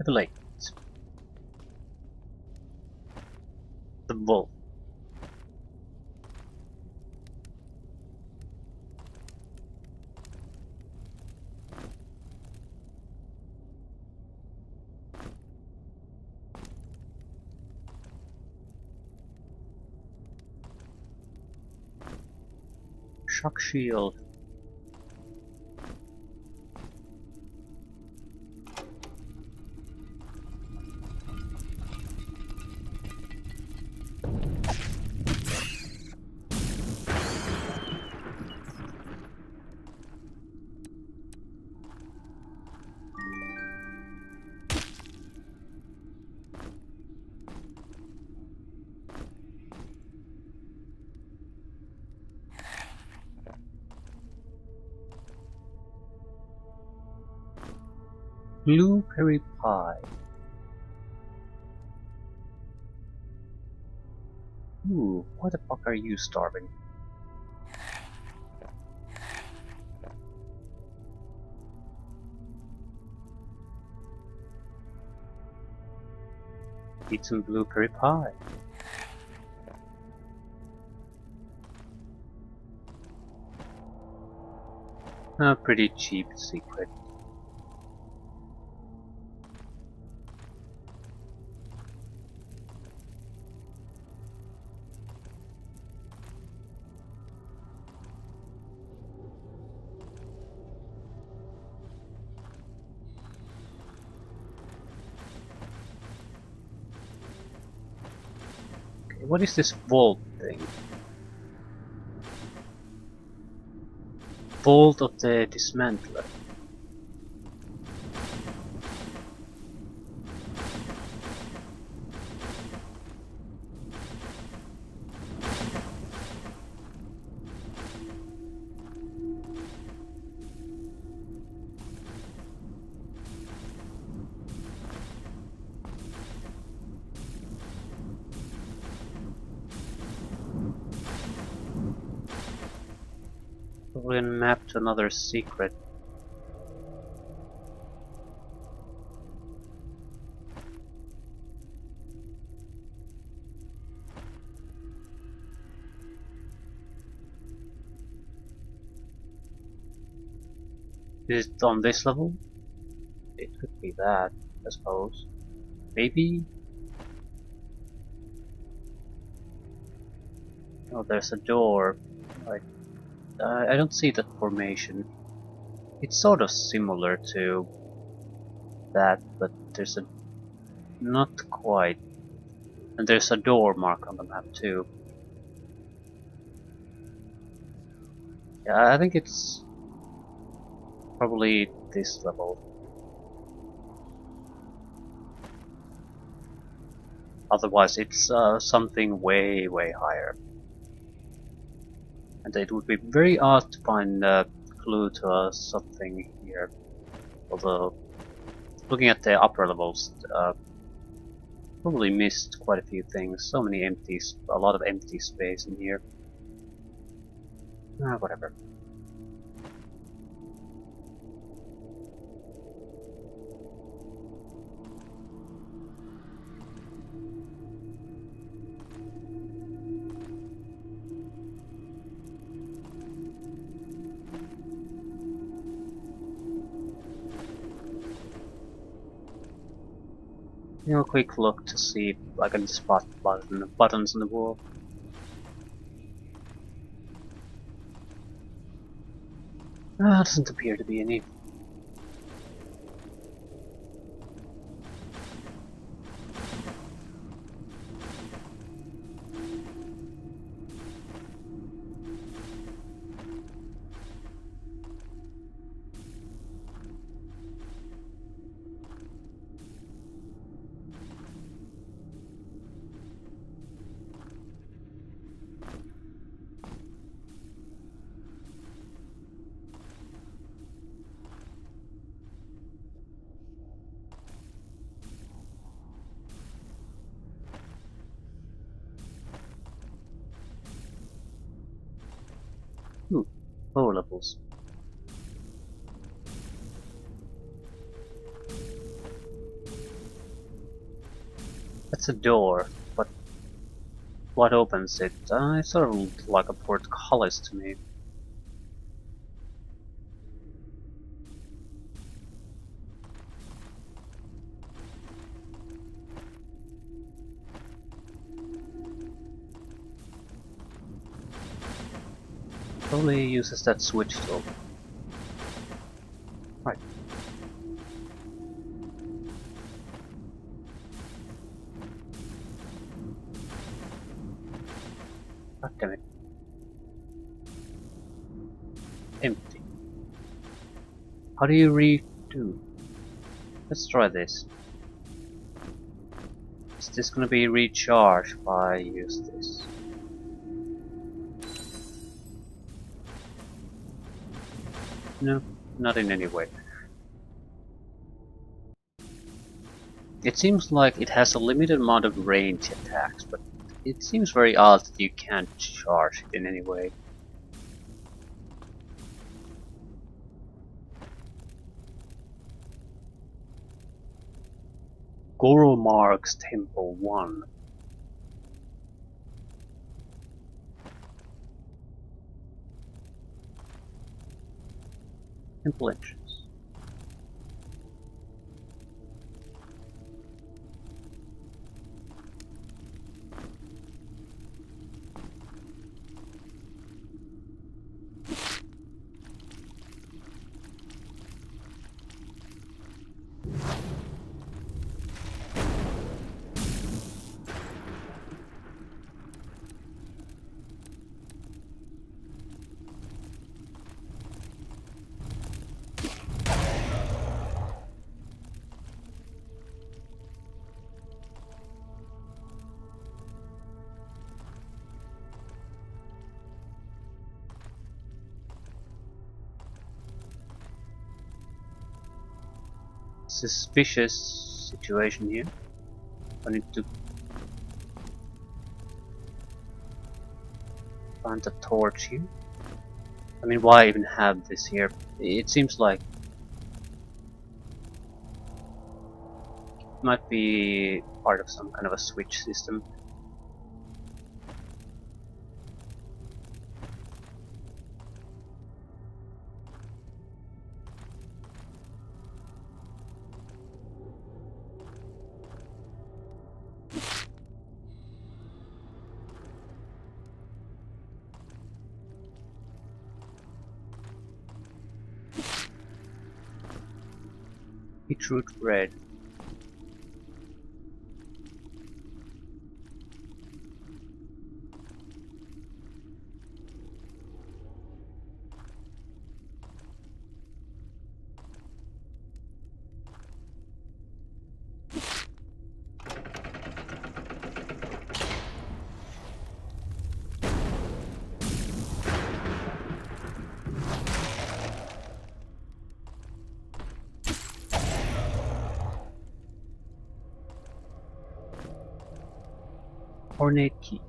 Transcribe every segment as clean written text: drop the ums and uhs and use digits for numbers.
Level 8. The Wolf. Shock shield. Blueberry pie. Ooh, why the fuck are you starving? Eat some blueberry pie. A pretty cheap secret. Okay, what is this vault thing? Vault of the Dismantler. Probably a map to another secret. Is it on this level? It could be that, I suppose. Maybe? Oh, there's a door. I don't see that formation. It's sort of similar to that, but there's a... not quite. And there's a door mark on the map too. Yeah, I think it's probably this level. Otherwise it's something way higher. And it would be very odd to find a clue to something here. Although, looking at the upper levels, probably missed quite a few things. So many empties, a lot of empty space in here. Whatever. A quick look to see if I can spot buttons on the wall. Doesn't appear to be any. Lower levels. That's a door, but what opens it? It sort of looked like a portcullis to me. Probably uses that switch tool. Right. God damn it. Empty. How do you redo? Let's try this. Is this gonna be recharged if I use this? No, not in any way. It seems like it has a limited amount of range attacks, but it seems very odd that you can't charge it in any way. Goromorg's Temple 1. Temple entrance. Suspicious situation here. I need to plant a torch here. I mean, why even have this here? It seems like it might be part of some kind of a switch system. Beetroot bread. Ornate key.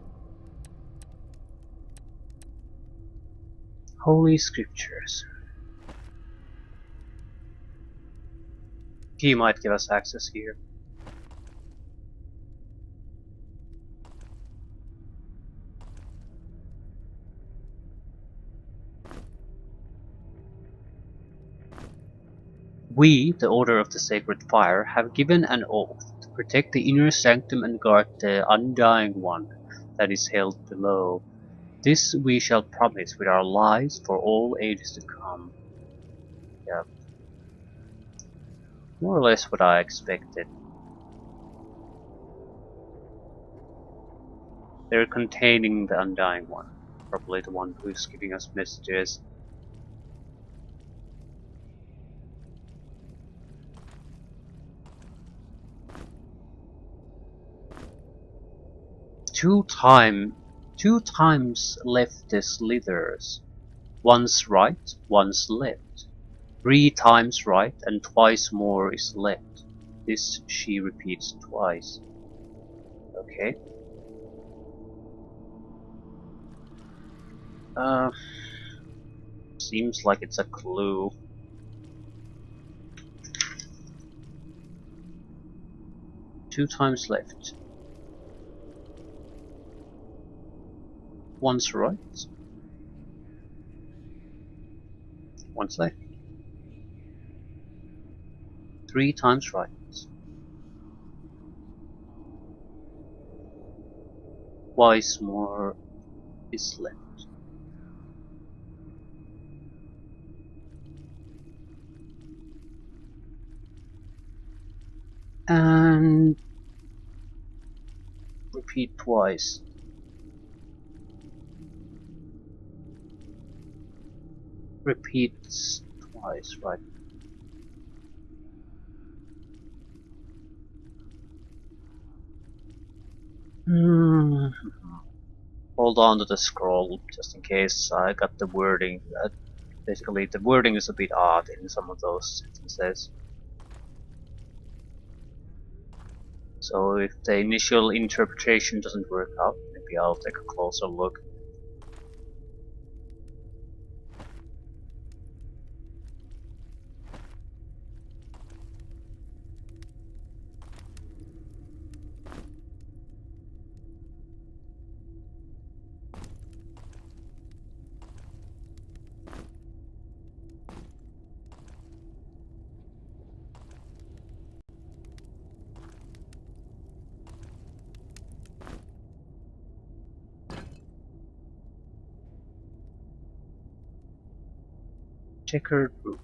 Holy scriptures. Key might give us access here. We, the Order of the Sacred Fire, have given an oath to protect the inner sanctum and guard the Undying One that is held below. This we shall promise with our lives for all ages to come. Yeah. More or less what I expected. They're containing the Undying One. Probably the one who's giving us messages. Two times left the slithers. Once right, once left. 3 times right and twice more is left. This she repeats twice. Okay. Seems like it's a clue. Two times left. Once right, once left. 3 times right. Twice more is left. And repeat twice. Repeats twice, right? Hold on to the scroll just in case I got the wording. Basically, the wording is a bit odd in some of those sentences. So if the initial interpretation doesn't work out, maybe I'll take a closer look. Checkered route.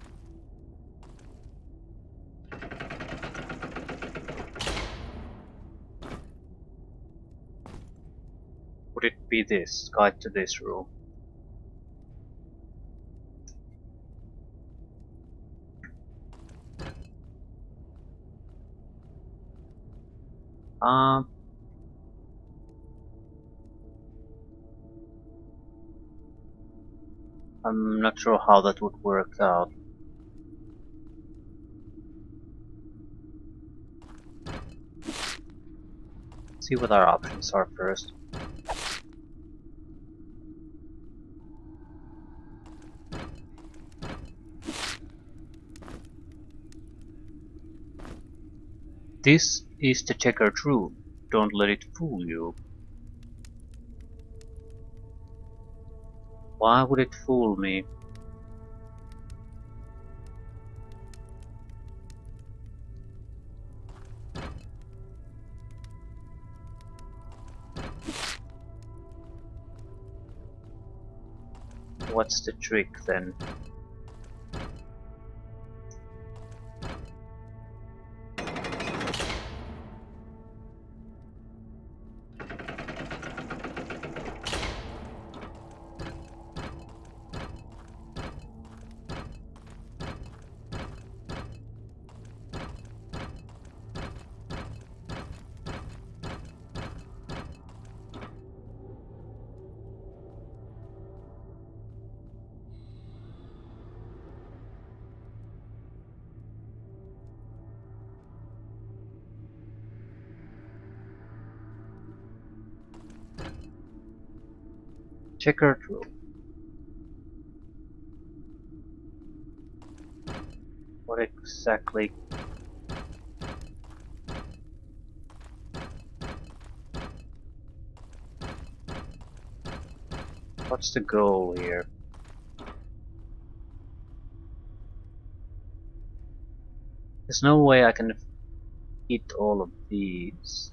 Would it be this? Guide to this room. Um, I'm not sure how that would work out. See what our options are first. This is the checkered room. Don't let it fool you. Why would it fool me? What's the trick then? Checkered room. What exactly? What's the goal here? There's no way I can hit all of these.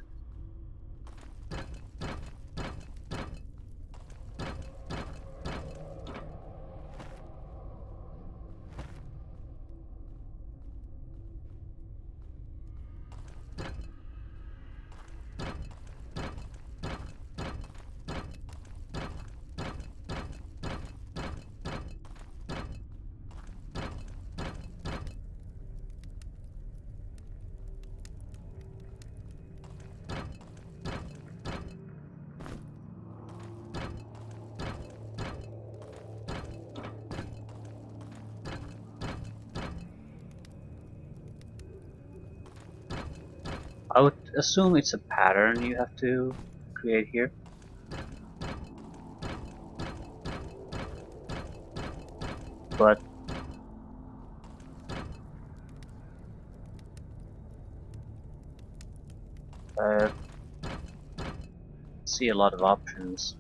I would assume it's a pattern you have to create here. But I see a lot of options.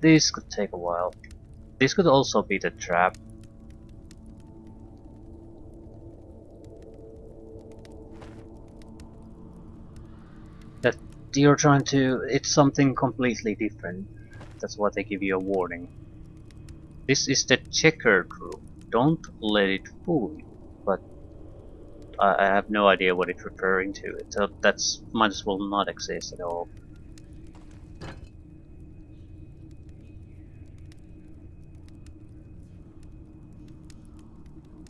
this could take a while. This could also be the trap. That you're trying to... it's something completely different. That's why they give you a warning. This is the checkered room. Don't let it fool you. But I have no idea what it's referring to. That's might as well not exist at all.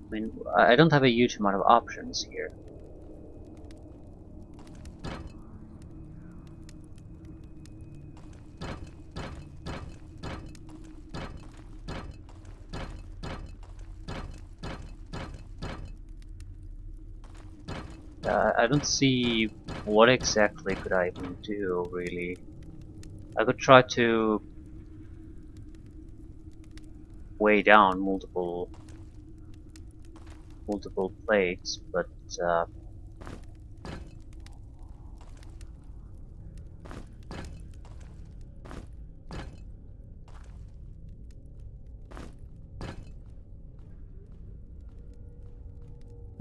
I mean, I don't have a huge amount of options here. I don't see what exactly could I even do, really. I could try to weigh down multiple plates, but not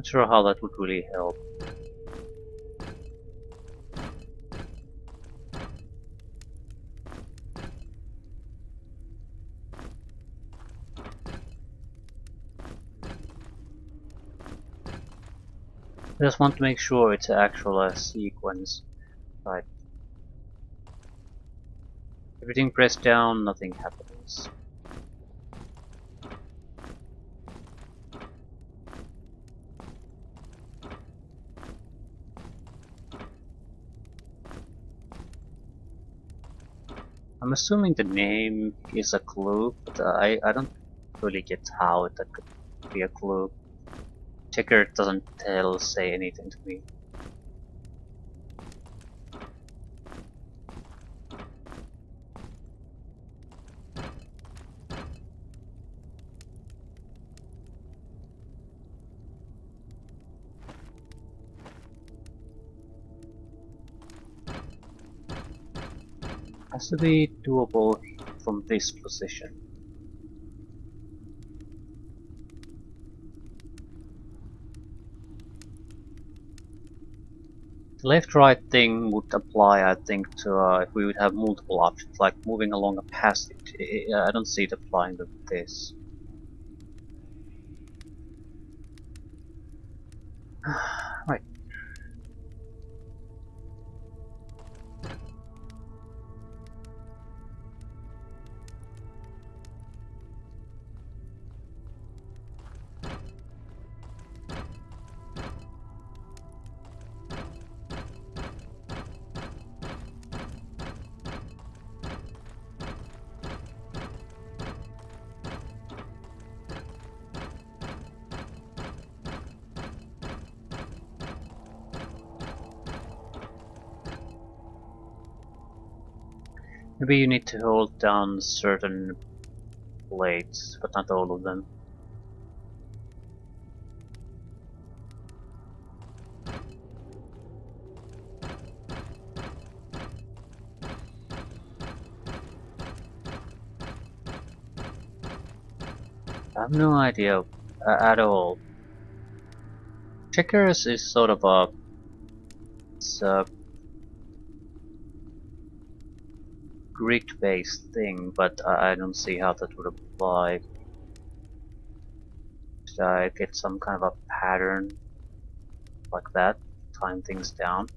sure how that would really help. I just want to make sure it's an actual sequence. Right. Everything pressed down, nothing happens. I'm assuming the name is a clue, but I don't really get how that could be a clue. Checker doesn't say anything to me. Has to be doable from this position. The left-right thing would apply, I think, to if we would have multiple options, like moving along a passage. I don't see it applying to this. Right. Maybe you need to hold down certain blades, but not all of them. I have no idea at all. Checkers is sort of a grid-based thing, but I don't see how that would apply. Should I get some kind of a pattern like that? Time things down?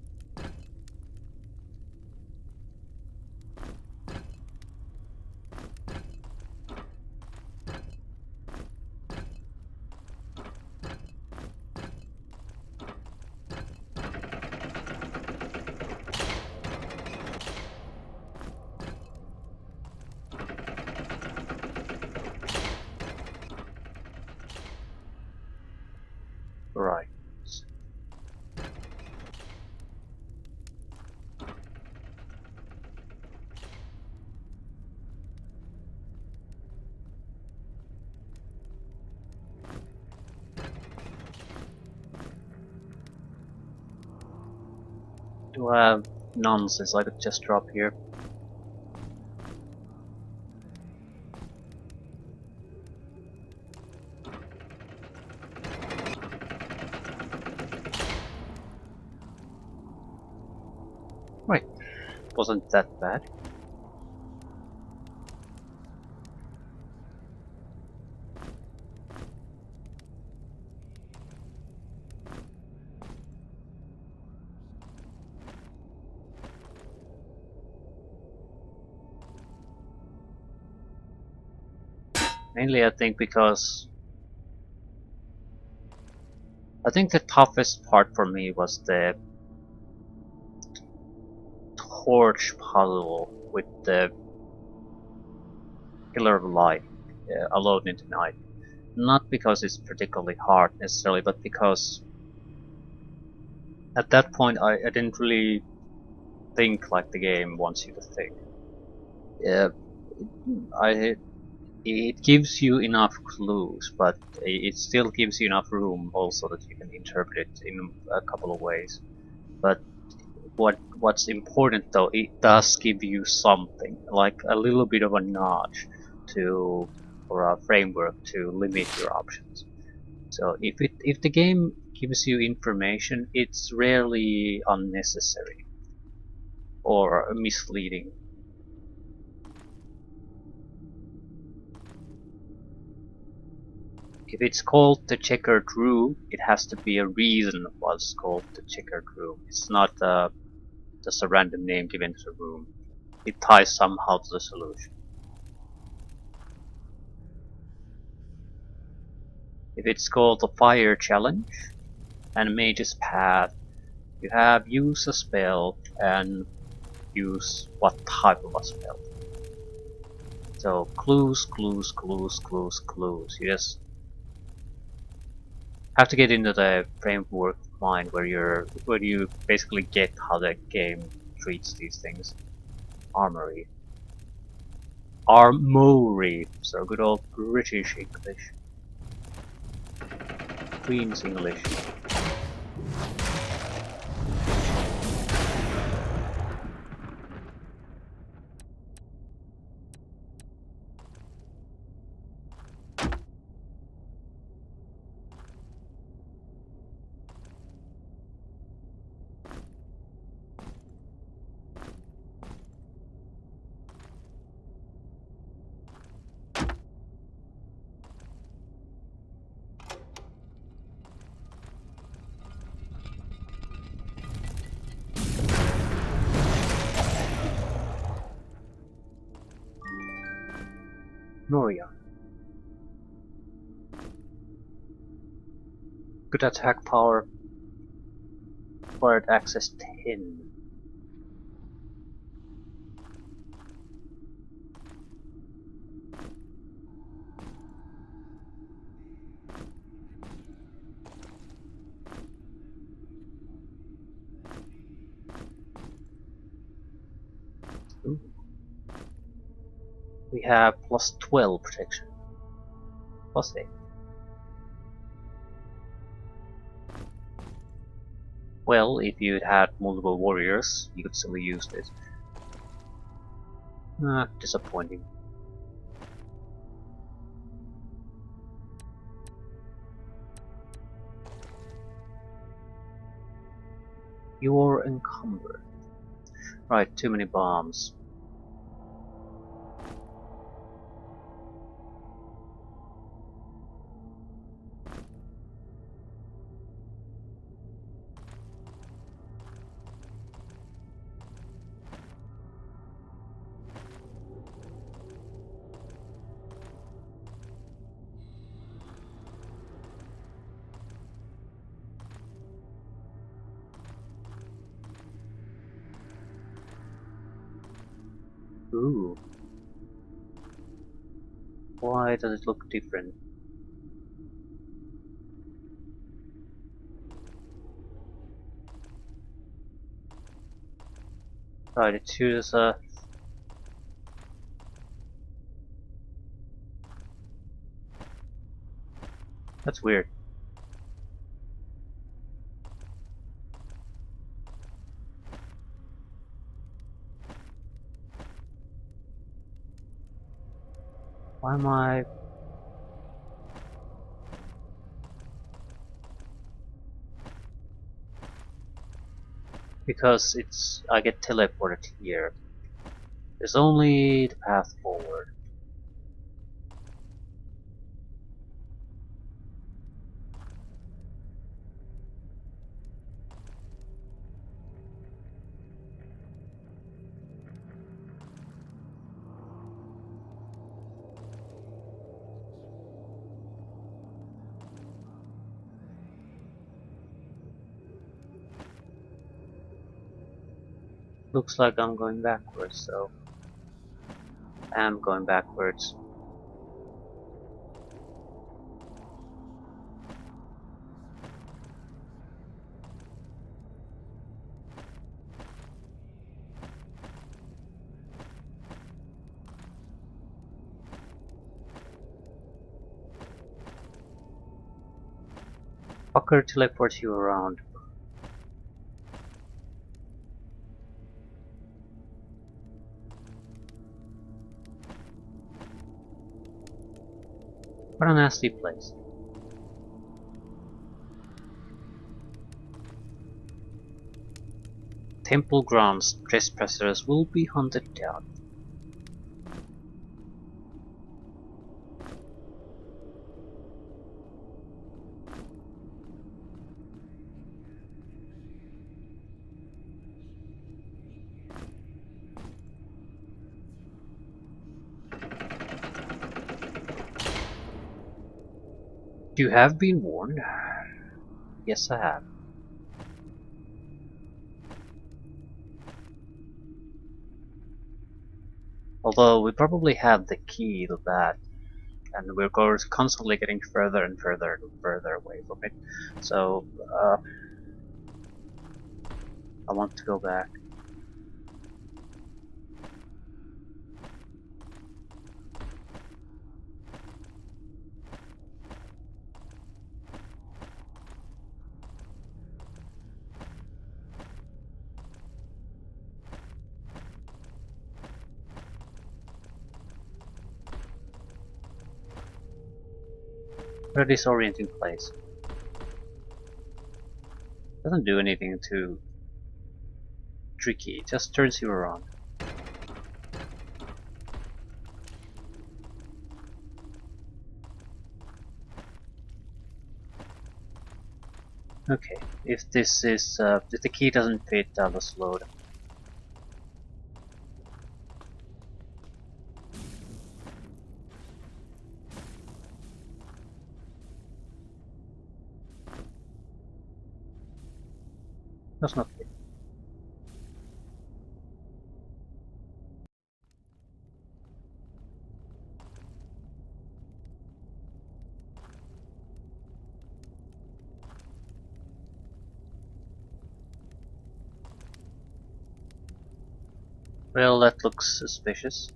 Right. Do I have nonsense I could just drop here? Right, wasn't that bad. Mainly I think because I think the toughest part for me was the torch puzzle with the Pillar of Light alone in the night. Not because it's particularly hard necessarily, but because at that point I didn't really think like the game wants you to think. Yeah, I it gives you enough clues, but it still gives you enough room also that you can interpret it in a couple of ways. But what's important though, it does give you something, like a little bit of a notch to or a framework to limit your options. So if the game gives you information, it's rarely unnecessary or misleading. If it's called the checkered room, it has to be a reason why it's called the checkered room. It's not just a random name given to the room. It ties somehow to the solution. If it's called the fire challenge and mage's path, you have use a spell and use what type of a spell. So clues, clues, clues, clues, clues. You just have to get into the framework of mind where you basically get how the game treats these things. Armory. Armory. So good old British English. Queen's English. Noria. Good attack power. Acquired access 10. Ooh. We have plus 12 protection. Plus 8. Well, if you had multiple warriors, you could still use this. Disappointing. You're encumbered. Right, too many bombs. Ooh. Why does it look different? Right, it chooses a... That's weird. Why am I... because I get teleported here. There's only the path forward. Looks like I'm going backwards, so I am going backwards. Fucker teleports you around. What a nasty place. Temple grounds, trespassers will be hunted down. You have been warned. Yes, I have. Although we probably have the key to that, and we're constantly getting further and further and further away from it. So, I want to go back. What a disorienting place. Doesn't do anything too tricky, it just turns you around. Okay, if the key doesn't fit, I'll just load. That's not good. Well, that looks suspicious.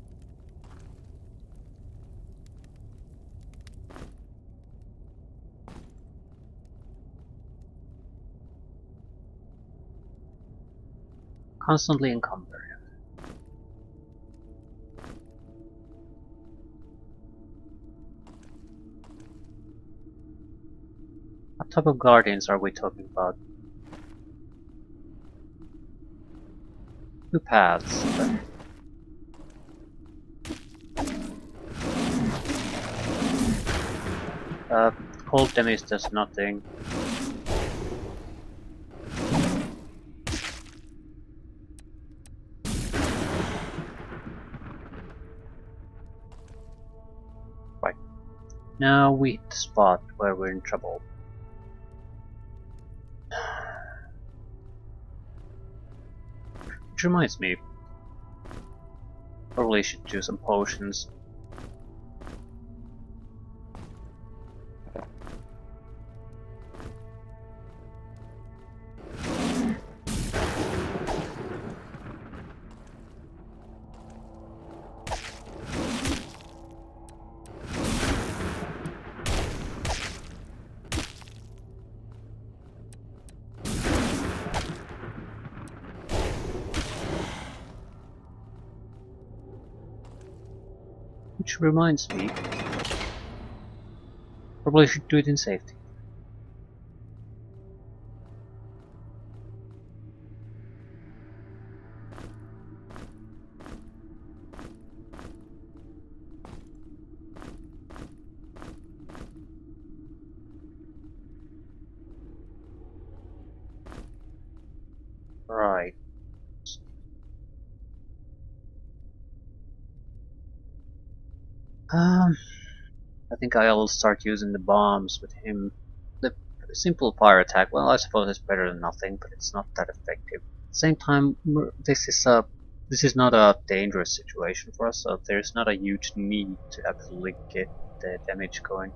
Constantly encumbered. What type of guardians are we talking about? Two paths. Cold damage does nothing. Right. Now we hit the spot where we're in trouble. Which reminds me, probably should do some potions. Which reminds me, probably should do it in safety. Um, I think I'll start using the bombs with him. The simple fire attack, well, I suppose it's better than nothing, but it's not that effective. At the same time, this is not a dangerous situation for us, so there's not a huge need to actually get the damage going.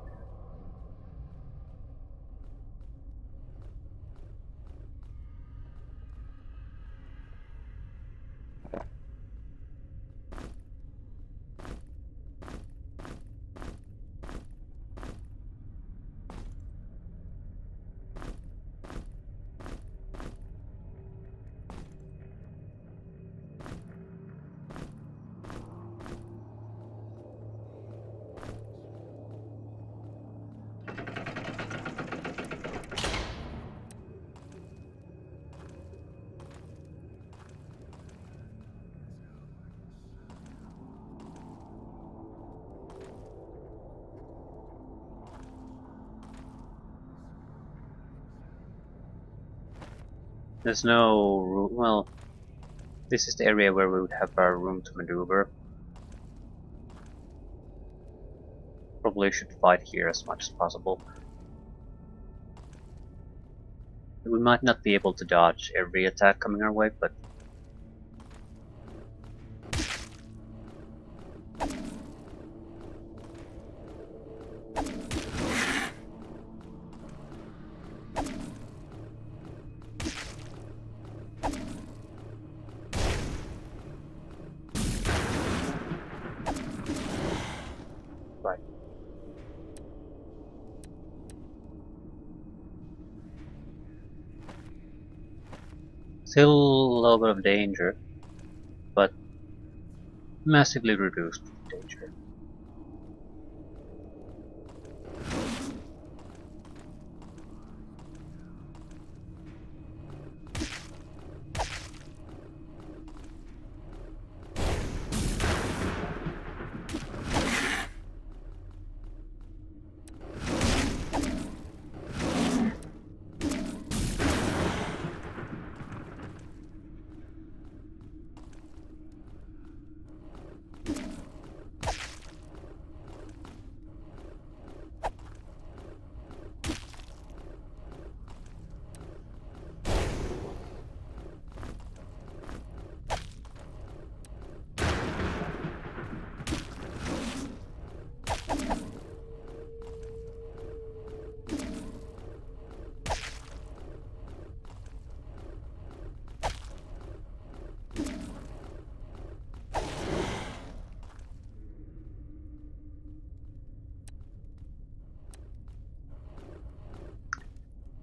There's no room, well, this is the area where we would have our room to maneuver. Probably should fight here as much as possible. We might not be able to dodge every attack coming our way, but right. Still a little bit of danger, but massively reduced danger.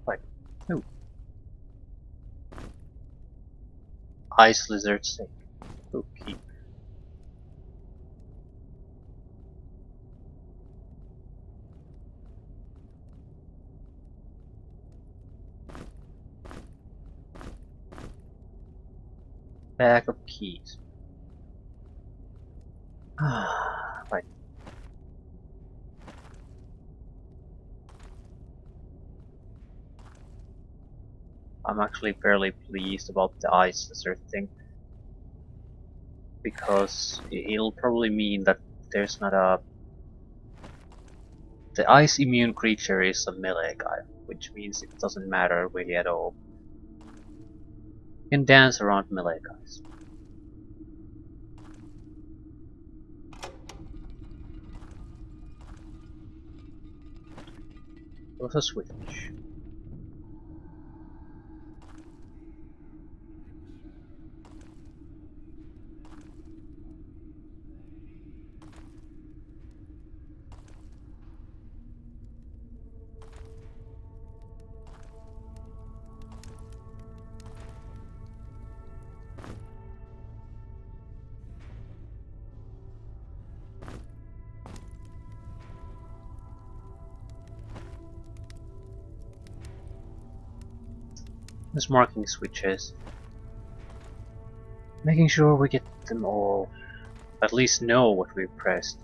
Right. Oh, ice lizard snake. Okay. Bag of keys. Right. I'm actually fairly pleased about the ice lizard thing, because it'll probably mean that there's not a... The ice immune creature is a melee guy, which means it doesn't matter really at all. You can dance around melee guys. There was a switch. There's marking switches. Making sure we get them all. At least know what we pressed.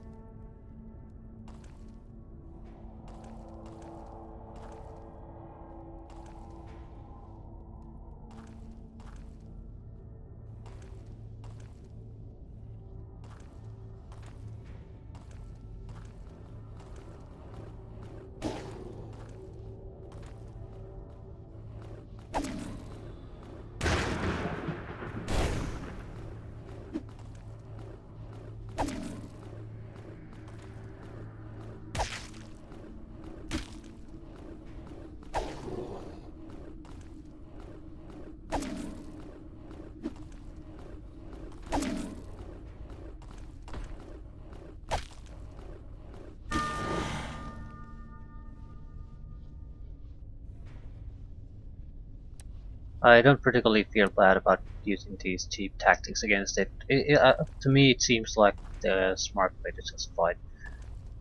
I don't particularly feel bad about using these cheap tactics against it. To me, it seems like the smart way to just fight,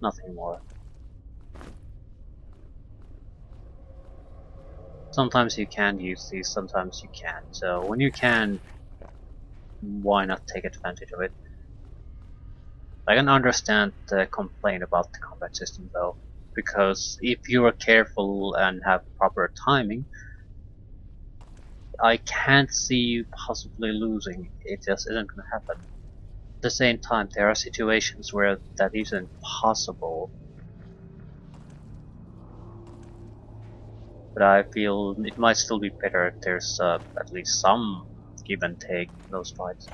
nothing more. Sometimes you can use these, sometimes you can't. So when you can, why not take advantage of it? I can understand the complaint about the combat system though, because if you are careful and have proper timing, I can't see you possibly losing. It just isn't gonna happen. At the same time, there are situations where that isn't possible, but I feel it might still be better if there's at least some give and take in those fights.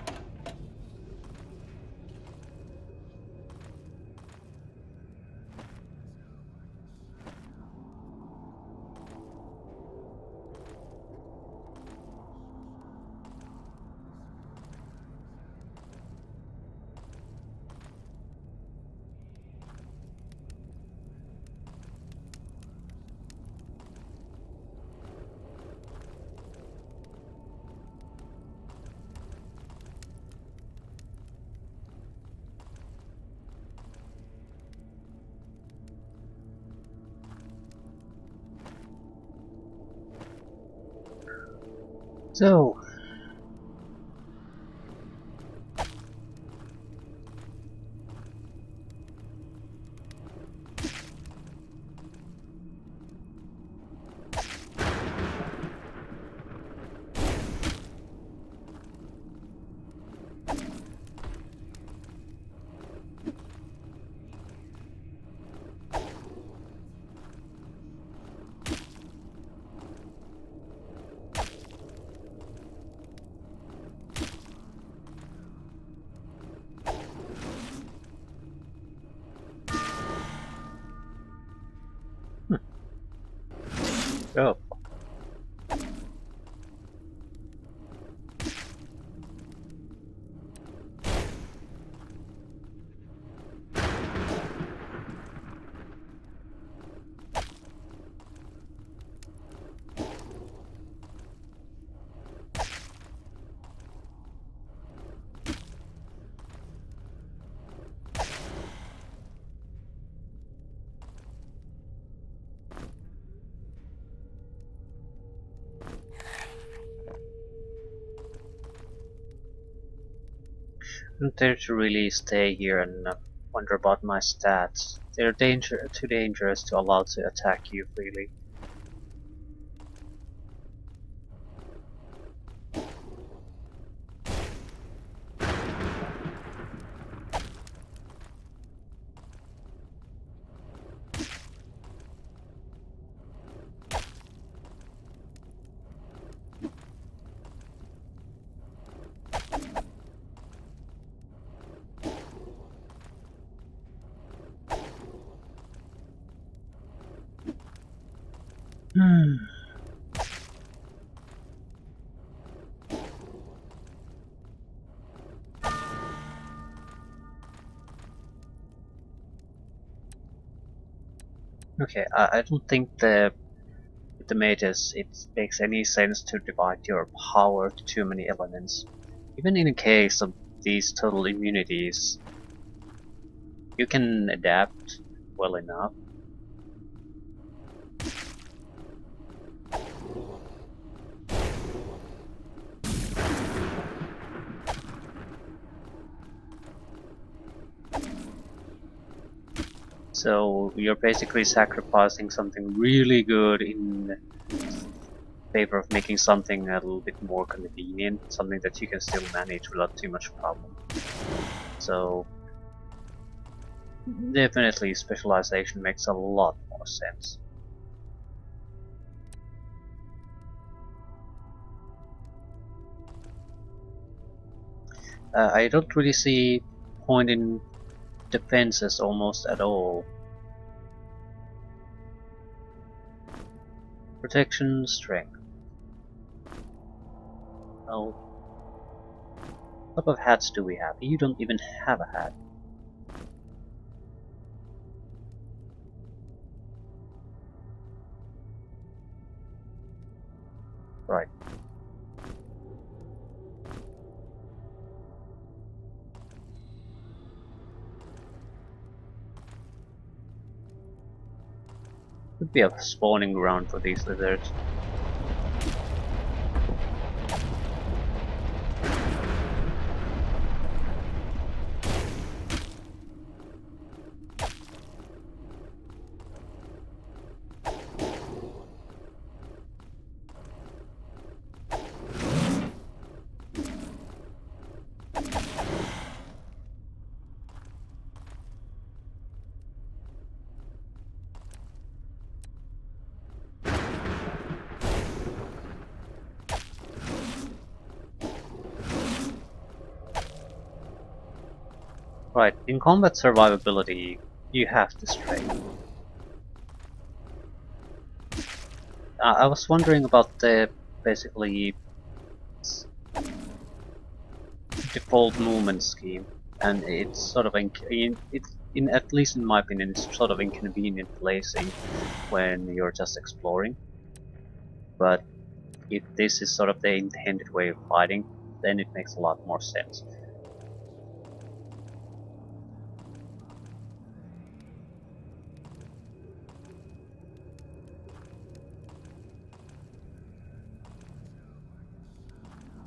So, oh, I don't dare to really stay here and wonder about my stats. They're too dangerous to allow to attack you freely. Hmm. Okay, I don't think the mages it makes any sense to divide your power to too many elements. Even in the case of these total immunities, you can adapt well enough. So you're basically sacrificing something really good in favor of making something a little bit more convenient, something that you can still manage without too much problem. So definitely specialization makes a lot more sense. I don't really see point in defenses almost at all. Protection, strength. Oh, what type of hats do we have? You don't even have a hat. Right. Could be a spawning ground for these lizards. Right, in combat survivability, you have to stray. I was wondering about the basically default movement scheme, and it's sort of in at least in my opinion, it's sort of inconvenient placing when you're just exploring. But if this is sort of the intended way of fighting, then it makes a lot more sense.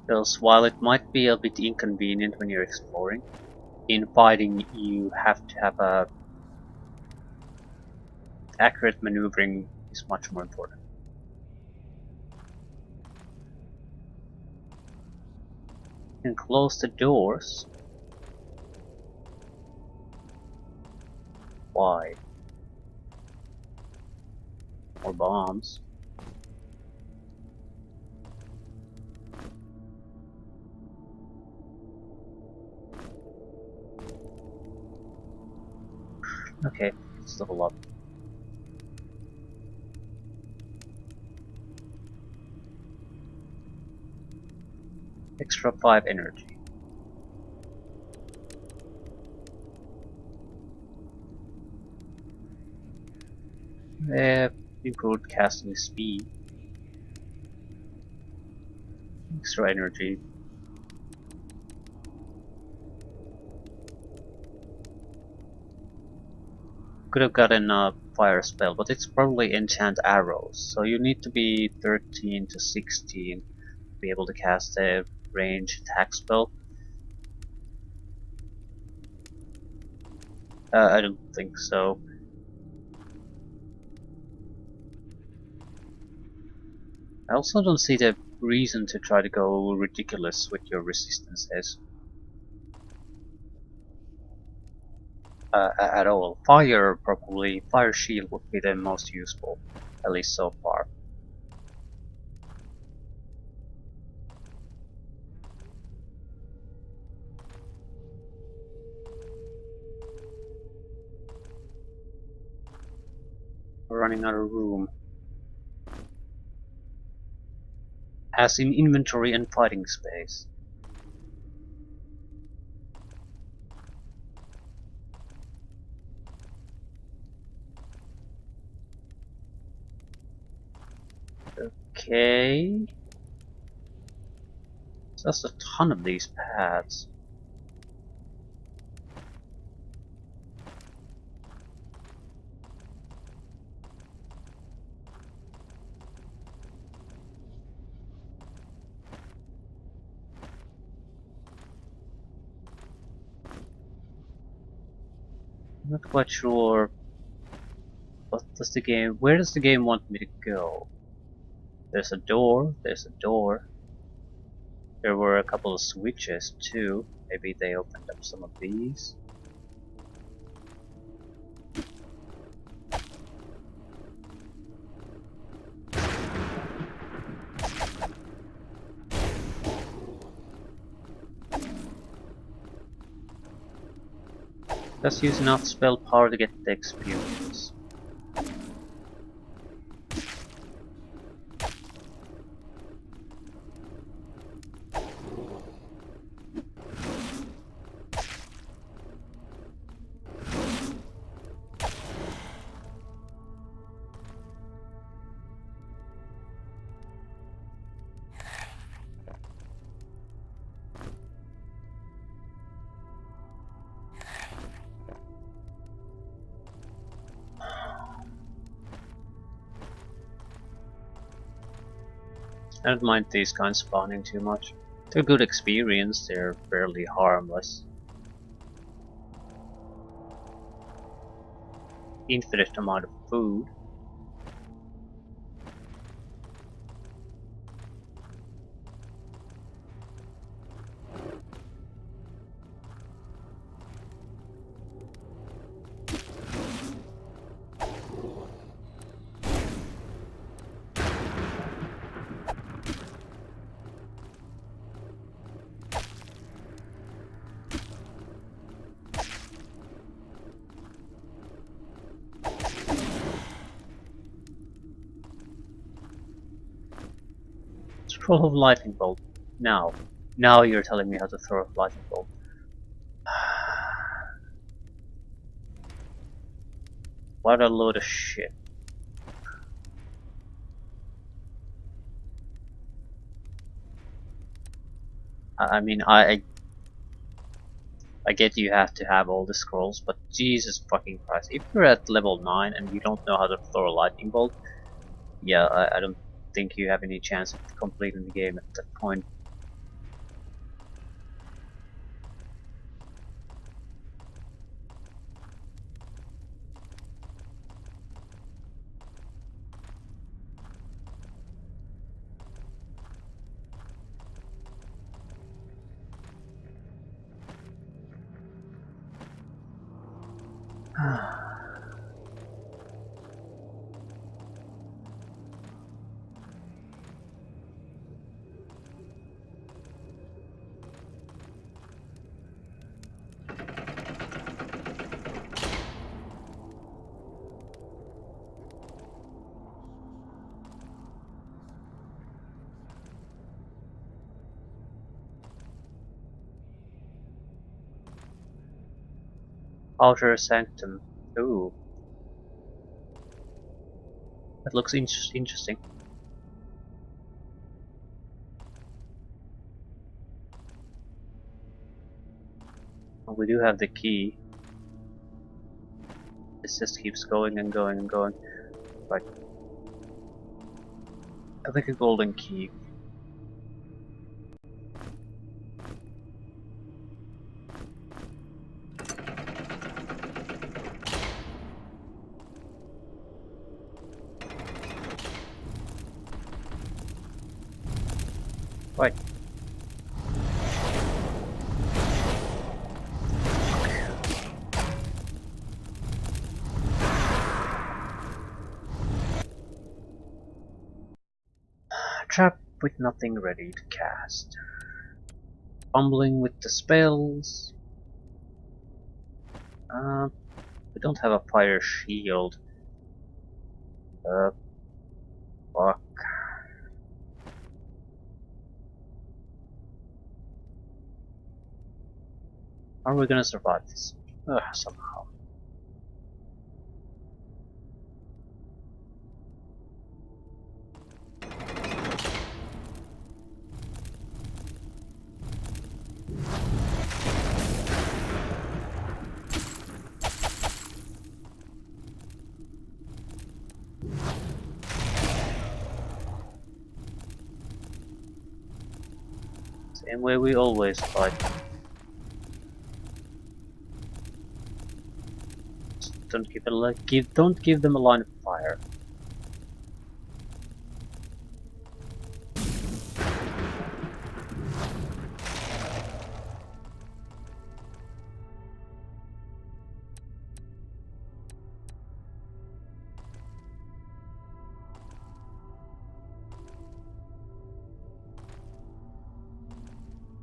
Because while it might be a bit inconvenient when you're exploring, in fighting you have to have a accurate maneuvering is much more important. You can close the doors. Why? More bombs. Okay, let's level up. Extra 5 energy. Improved casting speed. Extra energy. Could have gotten a fire spell, but it's probably enchant arrows, so you need to be 13 to 16 to be able to cast a range attack spell. I don't think so. I also don't see the reason to try to go ridiculous with your resistances. At all. Fire shield would be the most useful, at least so far. We're running out of room. As in inventory and fighting space. Okay. Just a ton of these paths. I'm not quite sure where does the game want me to go? There's a door, there's a door. There were a couple of switches too. Maybe they opened up some of these. Just use enough spell power to get the experience. I don't mind these guns spawning too much. They're good experience, they're fairly harmless. Infinite amount of food. Scroll of lightning bolt. Now. Now you're telling me how to throw a lightning bolt. What a load of shit. I mean, I get you have to have all the scrolls, but Jesus fucking Christ. If you're at level 9 and you don't know how to throw a lightning bolt, yeah, I don't think you have any chance of completing the game at that point. Outer Sanctum. Ooh, that looks interesting. Well, we do have the key. This just keeps going and going and going. Right. I think a golden key. Right. Trapped with nothing ready to cast. Fumbling with the spells. We don't have a fire shield. Fuck. How are we gonna survive this? Somehow. Same way we always fight. Just don't don't give them a line of fire.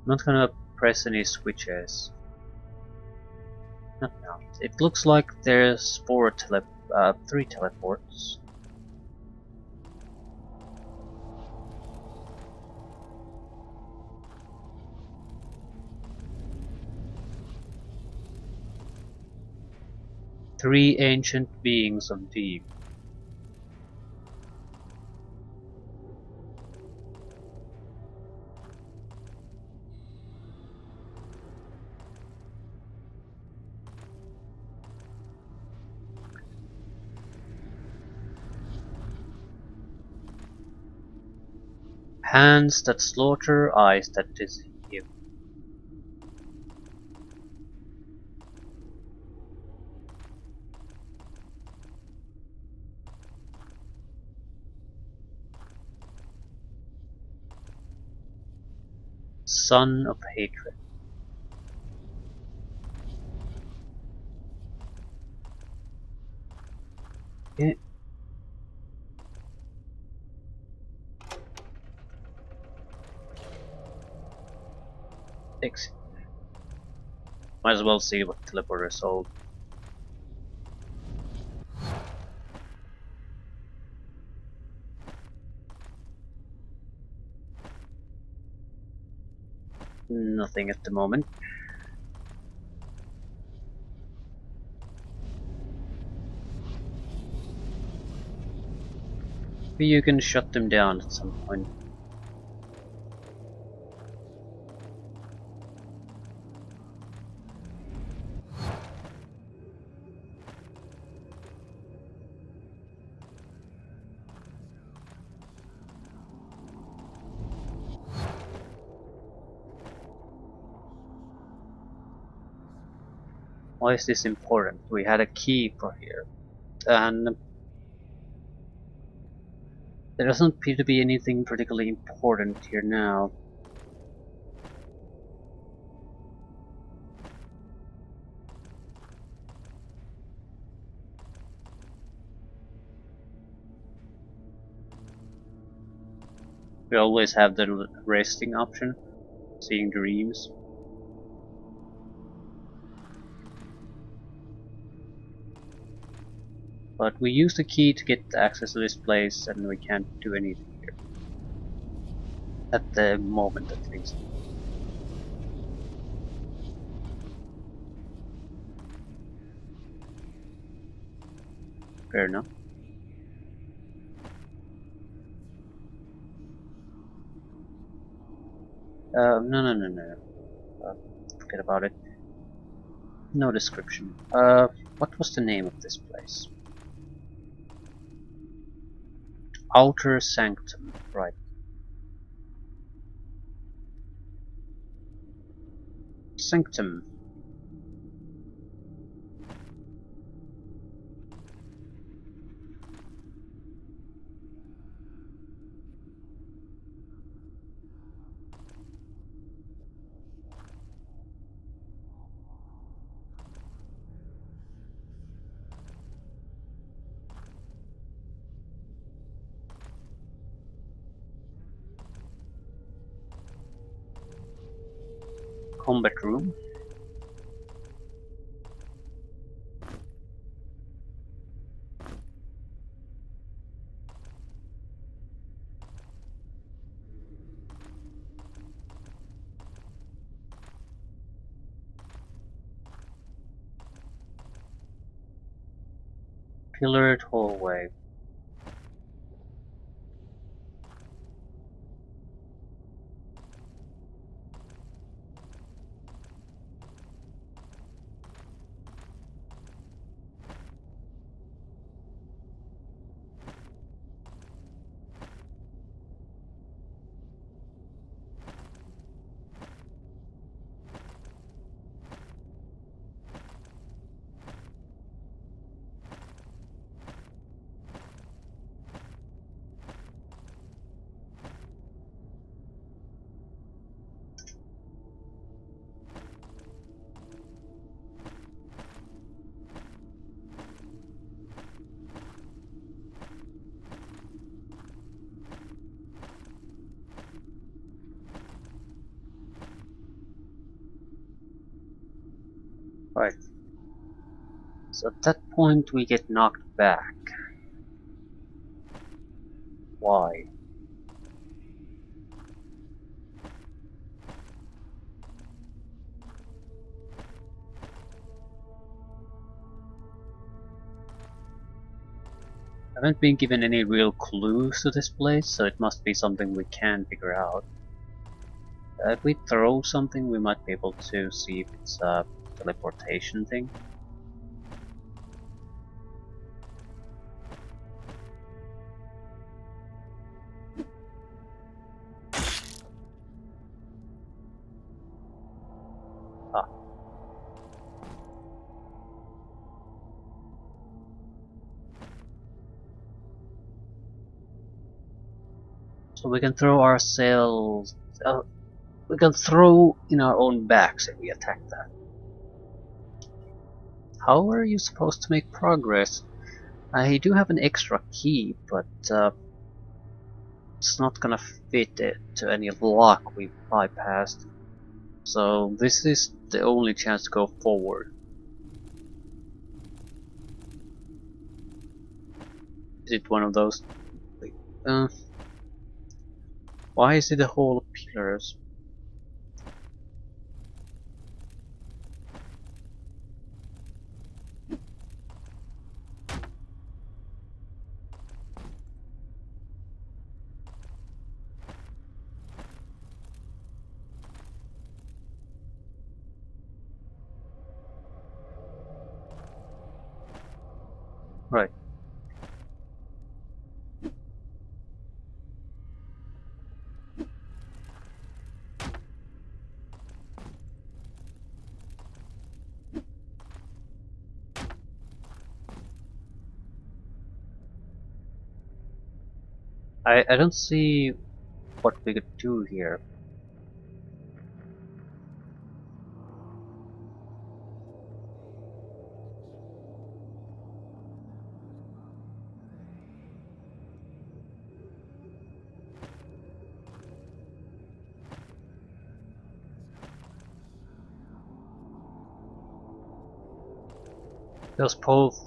I'm not gonna press any switches. Not now. It looks like there's 3 teleports. Three ancient beings of deep. Hands that slaughter, eyes that deceive. Son of hatred. Yeah. Exit. Might as well see what teleporters hold. Nothing at the moment. Maybe you can shut them down at some point. Why is this important? We had a key for here. And there doesn't appear to be anything particularly important here now. We always have the resting option, seeing dreams. But we use the key to get access to this place and we can't do anything here. At the moment at least. Fair enough. No. Forget about it. No description. What was the name of this place? Outer Sanctum, right. Sanctum. Combat room. Pillared hallway. Right. So at that point we get knocked back. Why? I haven't been given any real clues to this place, so it must be something we can figure out. If we throw something, we might be able to see if it's a teleportation thing. So we can throw ourselves. We can throw in our own backs if we attack that. How are you supposed to make progress? I do have an extra key, but it's not gonna fit it to any lock we bypassed. So this is the only chance to go forward. Is it one of those? Uh, why is it a hole of pillars? Right. I don't see what we could do here. Those both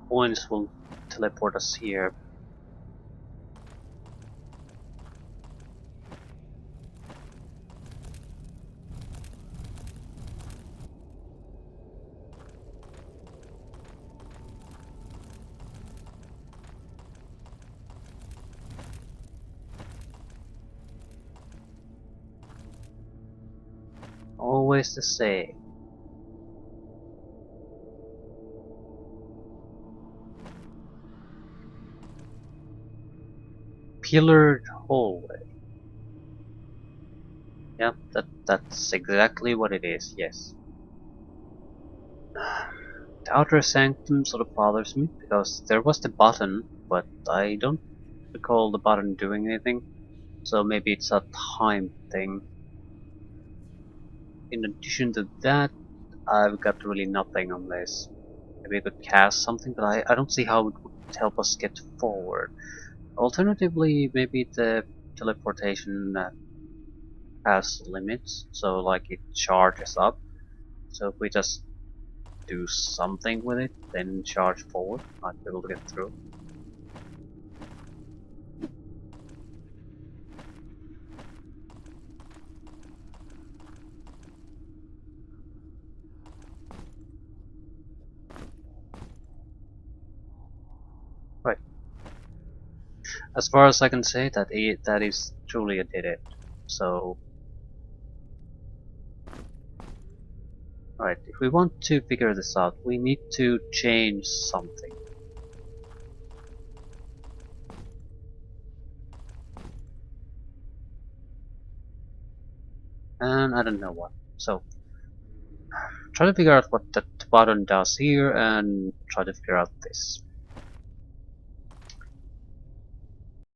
points will teleport us here. Always the same. Pillared hallway. Yeah, that's exactly what it is, yes. The outer sanctum sort of bothers me, because there was the button, but I don't recall the button doing anything, so maybe it's a time thing. In addition to that, I've got really nothing on this. Maybe I could cast something, but I don't see how it would help us get forward. Alternatively, maybe the teleportation has limits, so like it charges up. So if we just do something with it, then charge forward, might be able to get through. Right. As far as I can say, that is truly a dead end. So, right, if we want to figure this out, we need to change something. And I don't know what. So, try to figure out what that button does here, and try to figure out this.